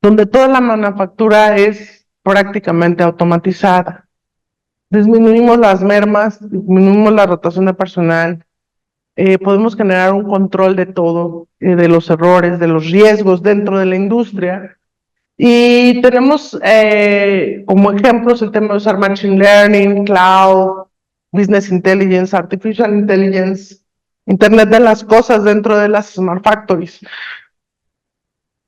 donde toda la manufactura es prácticamente automatizada. Disminuimos las mermas, disminuimos la rotación de personal, podemos generar un control de todo, de los errores, de los riesgos dentro de la industria. Y tenemos como ejemplos el tema de usar Machine Learning, Cloud, Business Intelligence, Artificial Intelligence, Internet de las cosas dentro de las Smart Factories.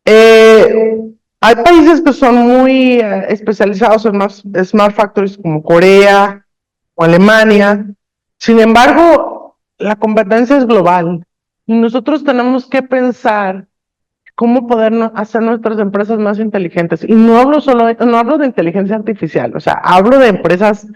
Hay países que son muy especializados en más Smart Factories como Corea o Alemania. Sin embargo, la competencia es global y nosotros tenemos que pensar cómo poder hacer nuestras empresas más inteligentes. Y no hablo de inteligencia artificial, o sea, hablo de empresas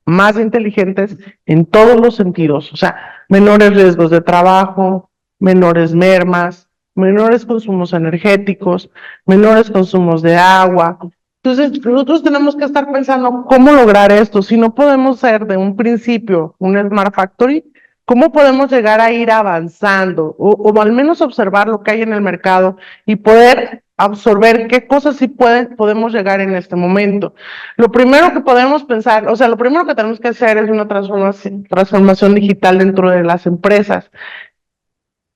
más inteligentes en todos los sentidos, o sea, menores riesgos de trabajo, menores mermas, menores consumos energéticos, menores consumos de agua, Entonces, nosotros tenemos que estar pensando cómo lograr esto. Si no podemos ser de un principio un Smart Factory, ¿cómo podemos llegar a ir avanzando? O al menos observar lo que hay en el mercado y poder absorber qué cosas sí podemos llegar en este momento. Lo primero que podemos pensar, o sea, lo primero que tenemos que hacer es una transformación digital dentro de las empresas.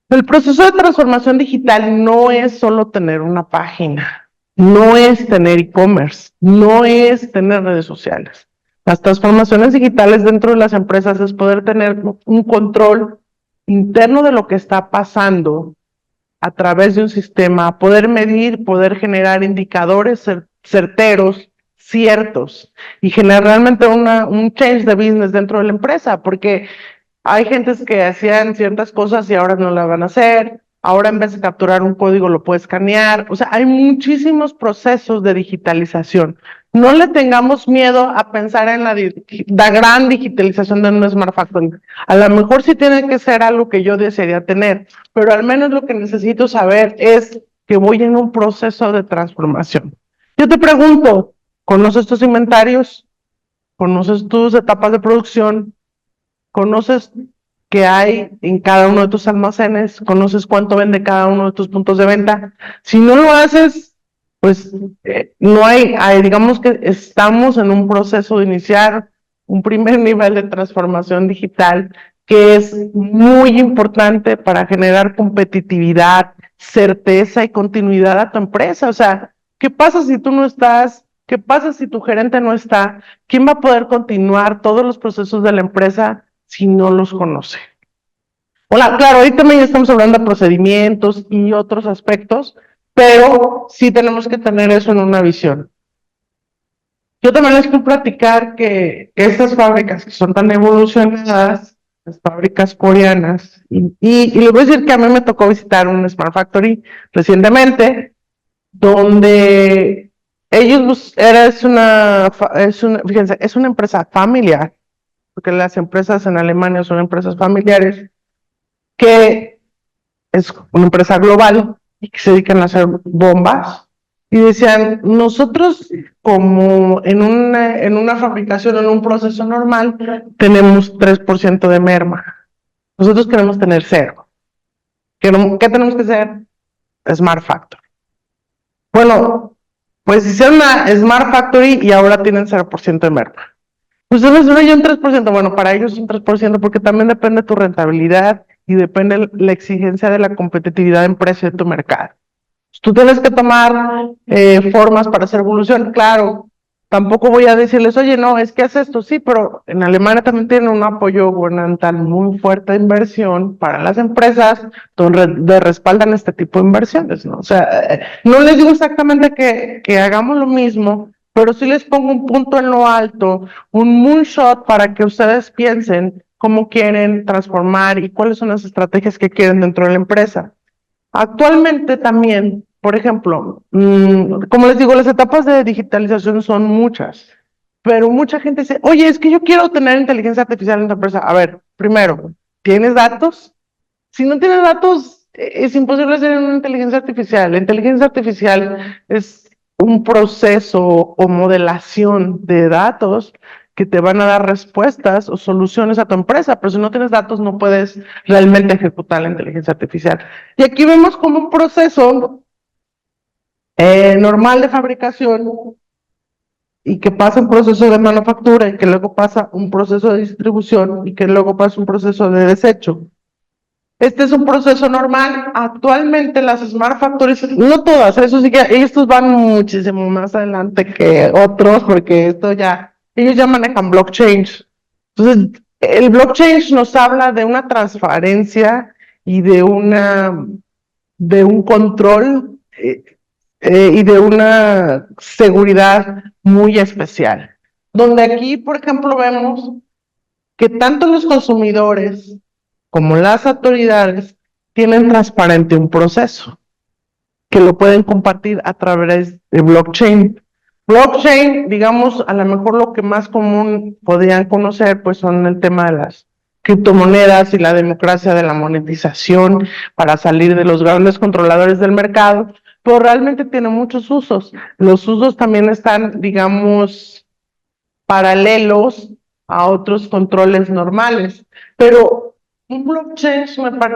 El proceso de transformación digital no es solo tener una página, no es tener e-commerce, no es tener redes sociales. Las transformaciones digitales dentro de las empresas es poder tener un control interno de lo que está pasando a través de un sistema, poder medir, poder generar indicadores certeros, ciertos, y generar realmente un change de business dentro de la empresa, porque hay gentes que hacían ciertas cosas y ahora no las van a hacer. Ahora en vez de capturar un código lo puedes escanear. O sea, hay muchísimos procesos de digitalización. No le tengamos miedo a pensar en la gran digitalización de un Smart Factory. A lo mejor sí tiene que ser algo que yo desearía tener, pero al menos lo que necesito saber es que voy en un proceso de transformación. Yo te pregunto, ¿conoces tus inventarios? ¿Conoces tus etapas de producción? ¿Conoces qué hay en cada uno de tus almacenes? ¿Conoces cuánto vende cada uno de tus puntos de venta? Si no lo haces, pues no digamos que estamos en un proceso de iniciar un primer nivel de transformación digital que es muy importante para generar competitividad, certeza y continuidad a tu empresa. O sea, ¿qué pasa si tú no estás? ¿Qué pasa si tu gerente no está? ¿Quién va a poder continuar todos los procesos de la empresa si no los conoce? Hola, claro, ahorita también estamos hablando de procedimientos y otros aspectos, pero sí tenemos que tener eso en una visión. Yo también les quiero platicar que estas fábricas que son tan evolucionadas, las fábricas coreanas, y les voy a decir que a mí me tocó visitar un Smart Factory recientemente, donde ellos, fíjense, es una empresa familiar, porque las empresas en Alemania son empresas familiares, que es una empresa global y que se dedican a hacer bombas. Y decían, nosotros como en una fabricación, en un proceso normal, tenemos 3% de merma. Nosotros queremos tener cero. ¿Qué tenemos que hacer? Smart Factory. Bueno, pues hicieron una Smart Factory y ahora tienen 0% de merma. Pues debes de un 3%, bueno, para ellos es un 3% porque también depende de tu rentabilidad y depende la exigencia de la competitividad en precio de tu mercado. Tú tienes que tomar formas para hacer evolución, claro. Tampoco voy a decirles, oye, no, es que haces esto, sí, pero en Alemania también tienen un apoyo gubernamental muy fuerte de inversión para las empresas donde respaldan este tipo de inversiones, ¿no? O sea, no les digo exactamente que hagamos lo mismo, pero sí les pongo un punto en lo alto, un moonshot para que ustedes piensen cómo quieren transformar y cuáles son las estrategias que quieren dentro de la empresa. Actualmente también, por ejemplo, como les digo, las etapas de digitalización son muchas, pero mucha gente dice, oye, es que yo quiero tener inteligencia artificial en la empresa. A ver, primero, ¿tienes datos? Si no tienes datos, es imposible hacer una inteligencia artificial. La inteligencia artificial es un proceso o modelación de datos que te van a dar respuestas o soluciones a tu empresa, pero si no tienes datos no puedes realmente ejecutar la inteligencia artificial. Y aquí vemos como un proceso normal de fabricación y que pasa un proceso de manufactura y que luego pasa un proceso de distribución y que luego pasa un proceso de desecho. Este es un proceso normal. Actualmente las Smart Factories, no todas, eso sí que estos van muchísimo más adelante que otros, porque ellos ya manejan blockchain. Entonces, el blockchain nos habla de una transparencia y de un control y de una seguridad muy especial. Donde aquí, por ejemplo, vemos que tanto los consumidores como las autoridades tienen transparente un proceso que lo pueden compartir a través de blockchain. Blockchain, digamos, a lo mejor lo que más común podrían conocer, pues son el tema de las criptomonedas y la democracia de la monetización para salir de los grandes controladores del mercado, pero realmente tiene muchos usos. Los usos también están, digamos, paralelos a otros controles normales, pero un blockchain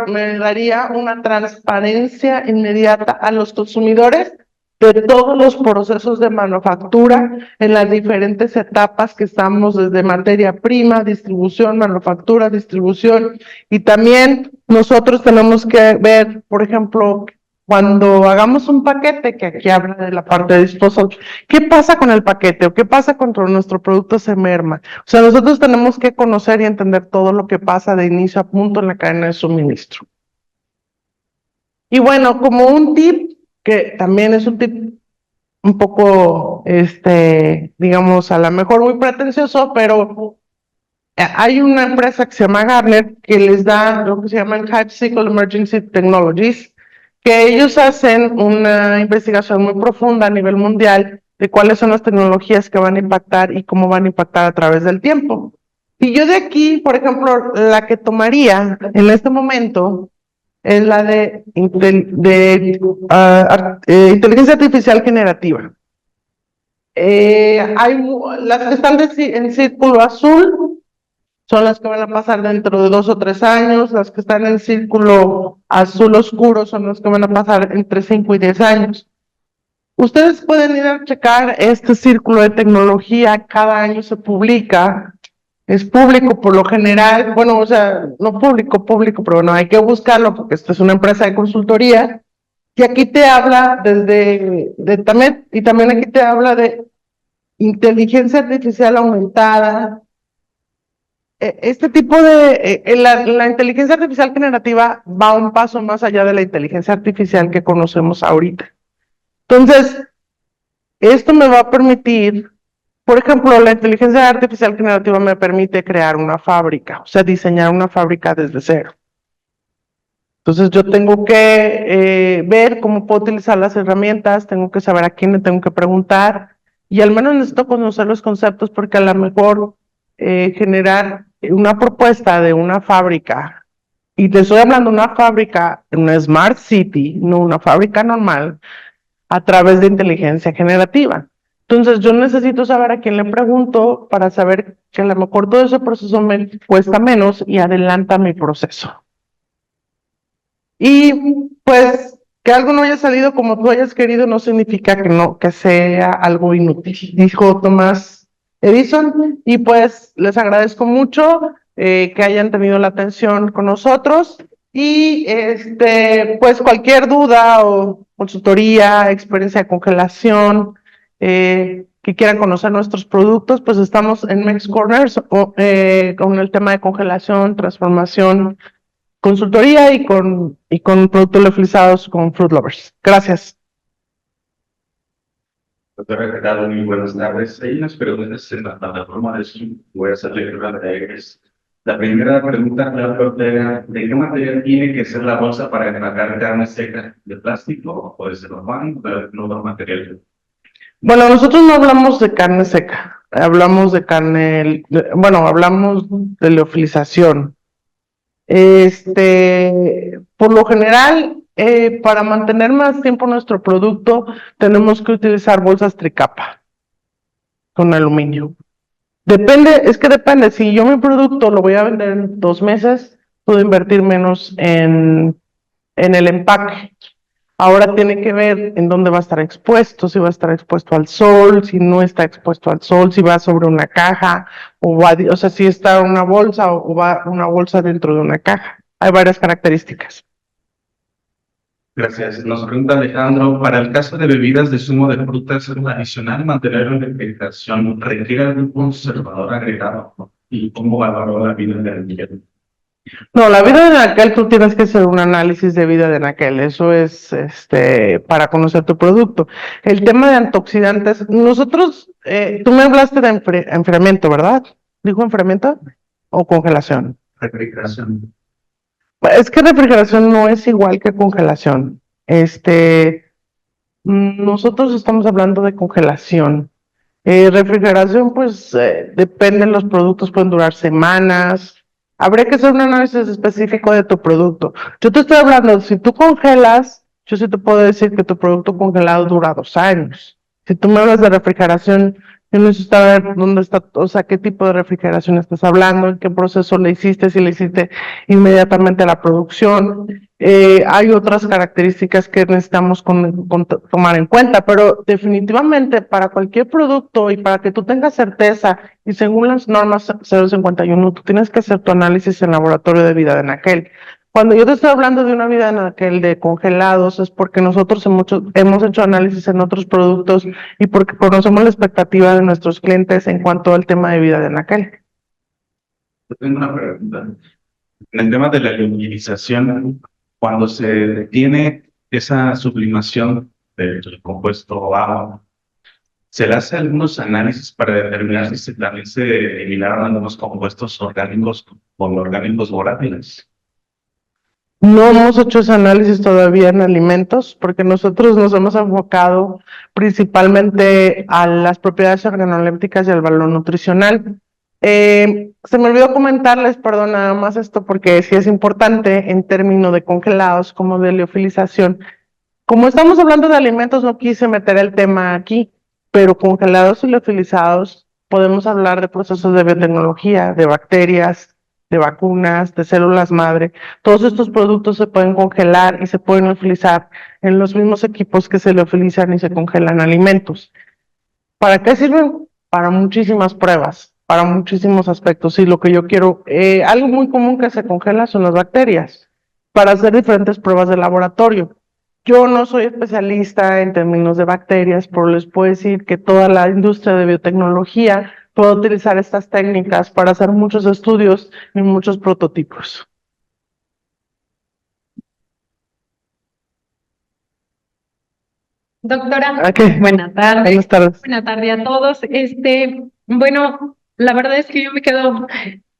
me daría una transparencia inmediata a los consumidores de todos los procesos de manufactura en las diferentes etapas que estamos desde materia prima, distribución, manufactura, distribución, y también nosotros tenemos que ver, por ejemplo, cuando hagamos un paquete, que aquí habla de la parte de disposal, ¿qué pasa con el paquete o qué pasa cuando nuestro producto se merma? O sea, nosotros tenemos que conocer y entender todo lo que pasa de inicio a punto en la cadena de suministro. Y bueno, como un tip, que también es un tip un poco, digamos, a lo mejor muy pretencioso, pero hay una empresa que se llama Gartner que les da lo que se llaman Hype Cycle Emergency Technologies, que ellos hacen una investigación muy profunda a nivel mundial de cuáles son las tecnologías que van a impactar y cómo van a impactar a través del tiempo. Y yo de aquí, por ejemplo, la que tomaría en este momento es la de inteligencia artificial generativa. Las que están en círculo azul son las que van a pasar dentro de 2 o 3 años, las que están en círculo azul oscuro son las que van a pasar entre 5 y 10 años. Ustedes pueden ir a checar este círculo de tecnología, cada año se publica, es público por lo general, bueno, o sea, no público, pero bueno, hay que buscarlo porque esta es una empresa de consultoría, y aquí te habla también aquí te habla de inteligencia artificial aumentada. Este tipo de, la inteligencia artificial generativa va un paso más allá de la inteligencia artificial que conocemos ahorita. Entonces, esto me va a permitir, por ejemplo, la inteligencia artificial generativa me permite crear una fábrica, o sea, diseñar una fábrica desde cero. Entonces, yo tengo que ver cómo puedo utilizar las herramientas, tengo que saber a quién le tengo que preguntar, y al menos necesito conocer los conceptos porque a lo mejor generar una propuesta de una fábrica, y te estoy hablando de una fábrica, una Smart City, no una fábrica normal, a través de inteligencia generativa. Entonces yo necesito saber a quién le pregunto para saber que a lo mejor todo ese proceso me cuesta menos y adelanta mi proceso. Y pues que algo no haya salido como tú hayas querido no significa que sea algo inútil, dijo Tomás Edison, y pues les agradezco mucho que hayan tenido la atención con nosotros. Y pues cualquier duda o consultoría, experiencia de congelación, que quieran conocer nuestros productos, pues estamos en Mex Corners con el tema de congelación, transformación, consultoría y con productos liofilizados con Fruit Lovers. Gracias. Doctora Gerardo, muy buenas tardes. Hay unas preguntas en la plataforma de Zoom. Voy a hacerle una de ellas. La primera pregunta, ¿de qué material tiene que ser la bolsa para empacar carne seca? ¿De plástico o puede ser normal o de otro material? Bueno, nosotros no hablamos de carne seca, hablamos de carne, bueno, hablamos de liofilización. Por lo general, para mantener más tiempo nuestro producto, tenemos que utilizar bolsas tricapa con aluminio. Es que depende, si yo mi producto lo voy a vender en 2 meses, puedo invertir menos en el empaque. Ahora tiene que ver en dónde va a estar expuesto, si va a estar expuesto al sol, si no está expuesto al sol, si va sobre una caja, o sea, si está una bolsa o va una bolsa dentro de una caja. Hay varias características. Gracias. Nos pregunta Alejandro, para el caso de bebidas de zumo de frutas, adicional mantener una refrigeración, ¿requiere algún conservador agregado? ¿Y cómo valoró la vida de aquel? No, la vida de anaquel tú tienes que hacer un análisis de vida de anaquel, eso es para conocer tu producto. El tema de antioxidantes, nosotros, tú me hablaste de enfriamiento, ¿verdad? ¿Dijo enfriamiento o congelación? Refrigeración. Es que refrigeración no es igual que congelación. Nosotros estamos hablando de congelación. Refrigeración, pues depende, los productos pueden durar semanas. Habría que hacer un análisis específico de tu producto. Yo te estoy hablando, si tú congelas, yo sí te puedo decir que tu producto congelado dura 2 años. Si tú me hablas de refrigeración, yo necesito saber dónde está, o sea, qué tipo de refrigeración estás hablando, en qué proceso le hiciste, si le hiciste inmediatamente a la producción. Hay otras características que necesitamos tomar en cuenta, pero definitivamente para cualquier producto y para que tú tengas certeza, y según las normas 051, tú tienes que hacer tu análisis en laboratorio de vida de anaquel. Cuando yo te estoy hablando de una vida de anaquel de congelados, es porque nosotros hemos hecho análisis en otros productos y porque conocemos la expectativa de nuestros clientes en cuanto al tema de vida de anaquel. Tengo una pregunta. En el tema de la liofilización, cuando se tiene esa sublimación del compuesto agua, ¿se le hace algunos análisis para determinar si también se eliminaron algunos compuestos orgánicos o orgánicos volátiles? No hemos hecho ese análisis todavía en alimentos porque nosotros nos hemos enfocado principalmente a las propiedades organolépticas y al valor nutricional. Se me olvidó comentarles, perdón, nada más esto porque sí es importante en términos de congelados como de liofilización. Como estamos hablando de alimentos, no quise meter el tema aquí, pero congelados y liofilizados podemos hablar de procesos de biotecnología, de bacterias, de vacunas, de células madre. Todos estos productos se pueden congelar y se pueden liofilizar en los mismos equipos que se liofilizan y se congelan alimentos. ¿Para qué sirven? Para muchísimas pruebas, para muchísimos aspectos. Y lo que yo quiero, algo muy común que se congela son las bacterias, para hacer diferentes pruebas de laboratorio. Yo no soy especialista en términos de bacterias, pero les puedo decir que toda la industria de biotecnología puede utilizar estas técnicas para hacer muchos estudios y muchos prototipos. Doctora, Ok. buenas tardes. Buenas tardes. Buenas tardes a todos. Bueno, la verdad es que yo me quedo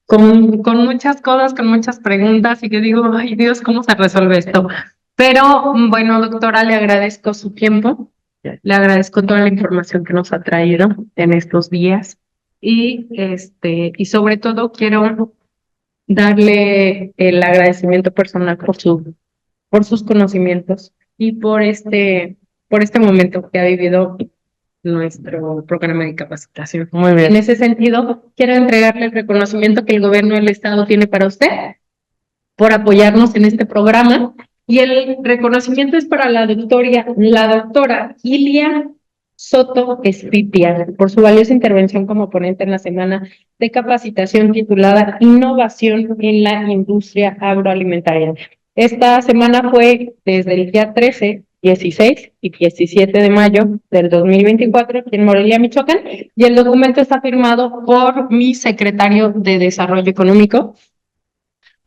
con muchas cosas, con muchas preguntas y que digo, ay Dios, ¿cómo se resuelve esto? Pero bueno, doctora, le agradezco su tiempo, le agradezco toda la información que nos ha traído en estos días y sobre todo quiero darle el agradecimiento personal por sus conocimientos y por este momento que ha vivido nuestro programa de capacitación. Muy En bien. ese sentido, quiero entregarle el reconocimiento que el gobierno del estado tiene para usted por apoyarnos en este programa y el reconocimiento es para la doctora Ilia Soto Espitia por su valiosa intervención como ponente en la semana de capacitación titulada Innovación en la Industria Agroalimentaria. Esta semana fue desde el día 13, 16 y 17 de mayo del 2024 aquí en Morelia, Michoacán, y el documento está firmado por mi secretario de Desarrollo Económico.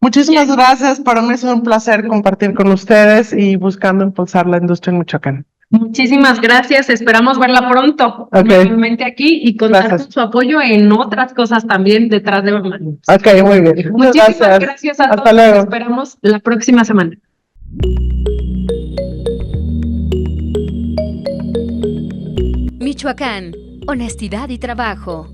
Muchísimas gracias. Para mí es un placer compartir con ustedes y buscando impulsar la industria en Michoacán. Muchísimas gracias, esperamos verla pronto nuevamente aquí y contar con su apoyo en otras cosas también detrás de bambalinas. Ok, muy bien. Muchísimas gracias a todos. Hasta luego. Esperamos la próxima semana. Michoacán, honestidad y trabajo.